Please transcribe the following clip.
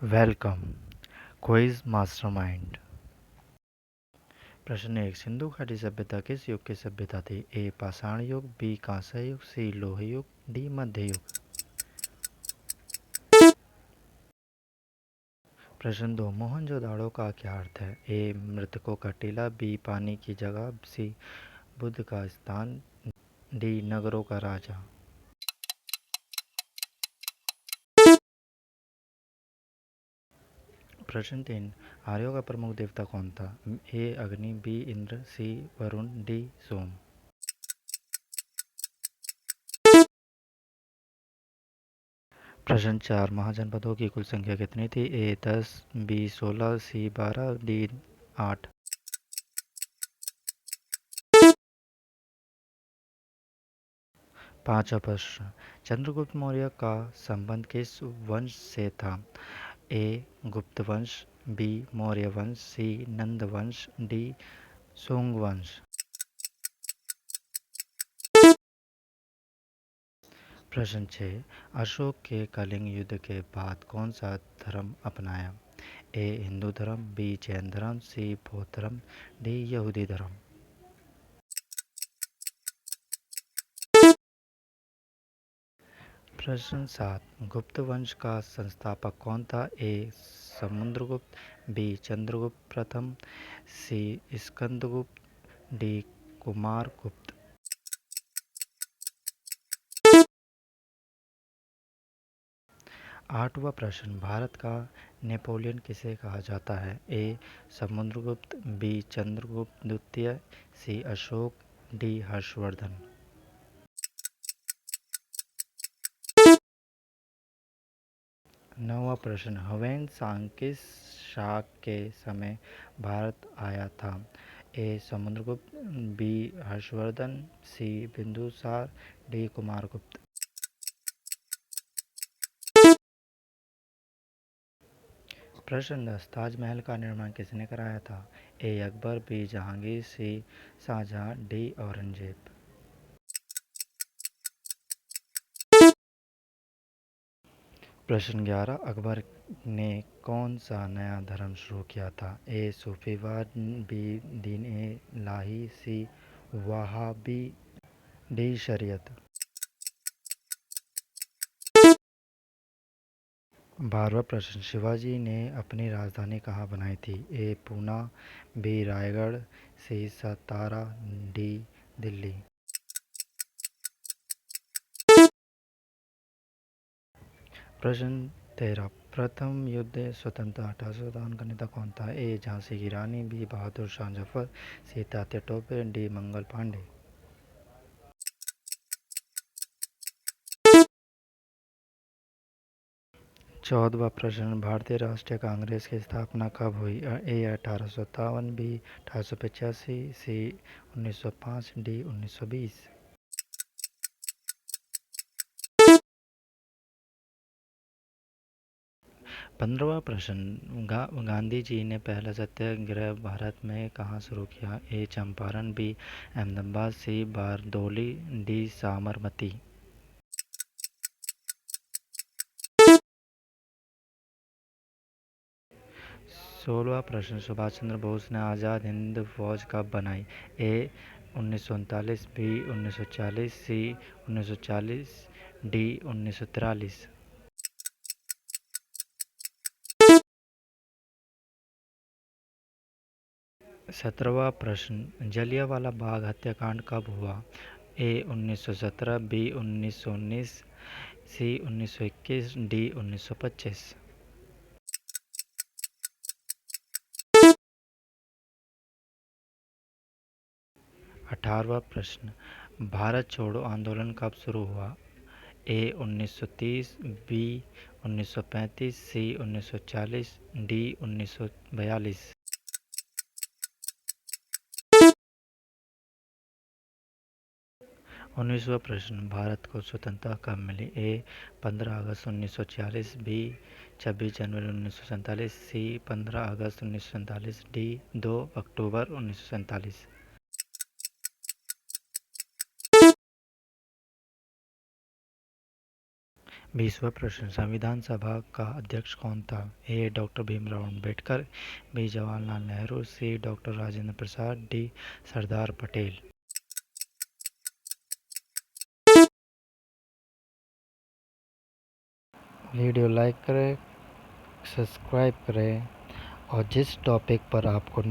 Welcome quiz mastermind. प्रश्न 1। सिंधु घाटी सभ्यता किस युग की सभ्यता थी? ए पाषाण युग, बी कांस्य युग, सी लोह युग, डी मध्य युग। प्रश्न 2। मोहनजोदाड़ो का क्या अर्थ है? ए मृतकों का टीला, बी पानी की जगह, सी बुद्ध का स्थान, डी नगरों का राजा। प्रश्न 3। आर्यों का प्रमुख देवता कौन था? ए अग्नि, बी इंद्र, सी वरुण, डी सोम। प्रश्न 4। महाजनपदों की कुल संख्या कितनी थी? ए 10, बी 16, सी 12, डी 8। पांचवा प्रश्न। चंद्रगुप्त मौर्य का संबंध किस वंश से था? ए गुप्त वंश, बी मौर्य वंश, सी नंद वंश, डी सुंग वंश। प्रश्न 6। अशोक के कलिंग युद्ध के बाद कौन सा धर्म अपनाया? ए हिंदू धर्म, बी जैन धर्म, सी बौद्ध धर्म, डी यहूदी धर्म। प्रश्न 7। गुप्त वंश का संस्थापक कौन था? ए समुद्रगुप्त, बी चंद्रगुप्त प्रथम, सी स्कंदगुप्त, डी कुमारगुप्त। आठवां प्रश्न। भारत का नेपोलियन किसे कहा जाता है? ए समुद्रगुप्त, बी चंद्रगुप्त द्वितीय, सी अशोक, डी हर्षवर्धन। नौवां प्रश्न। ह्वेन सांग किस शाक के समय भारत आया था? ए समुद्रगुप्त, बी हर्षवर्धन, सी बिंदुसार, डी कुमारगुप्त। प्रश्न 10। ताजमहल का निर्माण किसने कराया था? ए अकबर, बी जहांगीर, सी शाहजहां, डी औरंगजेब। प्रश्न 11। अकबर ने कौन सा नया धर्म शुरू किया था? ए सूफीवाद, बी दीन ए लाही, सी वहाबी, डी शरीयत। 12वां प्रश्न। शिवाजी ने अपनी राजधानी कहाँ बनाई थी? ए पूना, बी रायगढ़, सी सतारा, डी दिल्ली। प्रश्न 13। प्रथम युद्ध स्वतंत्रता 1857 का नेता कौन था? ए झांसी की रानी, बी बहादुर शाह जफर, सी तात्या टोपे, डी मंगल पांडे। 14वां प्रश्न। भारतीय राष्ट्रीय कांग्रेस की स्थापना कब हुई? ए 1857, बी 1885, सी 1905, डी 1920। 15वां प्रश्न। गांधी जी ने पहला सत्याग्रह भारत में कहाँ शुरू किया? ए चंपारण, बी अहमदाबाद, सी बारदौली, डी साबरमती। 16वां प्रश्न। सुभाष चंद्र बोस ने आज़ाद हिंद फौज कब बनाई? ए 1939, बी 1940, सी 1940, डी 1943। 17वां प्रश्न। जलियांवाला बाग हत्याकांड कब हुआ? ए 1917, बी 1919, सी 1921, डी 1925। 18वां प्रश्न। भारत छोड़ो आंदोलन कब शुरू हुआ? ए 1930, बी 1935, सी 1940, डी 1942। 19वां प्रश्न। भारत को स्वतंत्रता कब मिली? ए 15 अगस्त 1946, बी 26 जनवरी 1947, सी 15 अगस्त 1947, डी 2 अक्टूबर 1947। 20वां प्रश्न, संविधान सभा का अध्यक्ष कौन था? ए डॉक्टर भीमराव अंबेडकर, बी जवाहरलाल नेहरू, सी doctor Rajendra Prasad, D Sardar Patel. Video like करें, सब्सक्राइब करें और जिस टॉपिक पर आपको